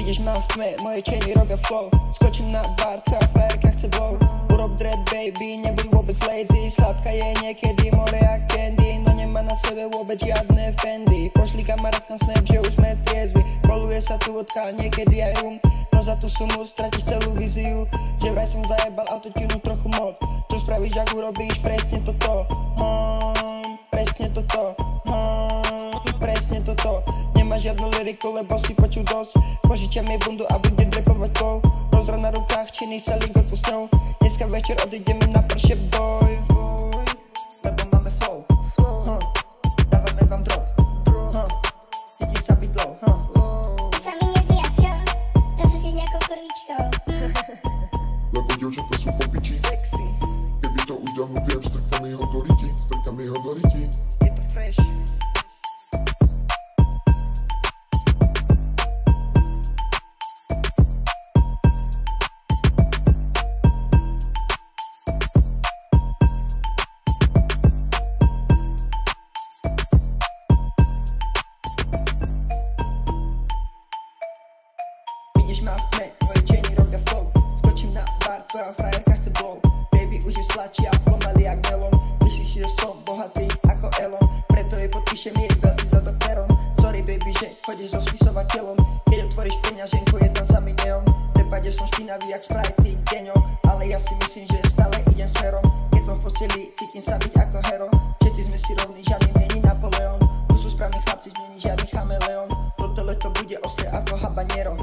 Vidíš ma v tme, moje chainy robia flow. Skočím na bar, tvoja frajerka chce blow. Urob dread baby, nebuď vôbec lazy. Sladká je niekedy more a candy, no nemá na sebe vôbec žiadne Fendi. Pošli kamarátkam snap, že už sme triezvi. Koluje sa tu vodka, niekedy aj rum, no za tú sumu stratíš celú víziu. Že vraj som zajebal autotunu trochu moc. Čo spravíš, ak urobíš presne toto? Presne toto, presne toto. Nemá žiadnu lyriku, lebo si počul dosť. Požičam jej bundu a bude drepovať flow. Rozdrav na rukách, činy sa ligo to s ňou. Dneska večer odídeme na prše boj. Lebo máme flow, dávame vám drop, cítim sa byť low. Ty sa mi nezvíjaš, čo? Zase si s nejakou kurvičkou. Lebo dievčatá sú po piči. Sexy, Keby to už dávno viem, strkám ho do liti. Strkám ho do liti. je to fresh. Vidíš ma v tme, moje chainy robia flow. Skočím na bar, tvoja frajerka chce blow. Baby už je sladší a pomalý jak melon. Myslíš si, že som bohatý ako Elon, preto jej podpíšem jej belty za doktorom. Sorry baby, že chodíš so spisovateľom. Keď otvoríš peňaženku, je tam samý neon. V prepade som špinavý jak Sprite deňom, ale ja si myslím, že stále idem smerom. Keď som v posteli, cítim sa byť ako hero. Všetci sme si rovní, žiadny není Napoleon. Tu sú správni chlapci, není žiadny chameleon. Toto leto bude ostré ako habanero.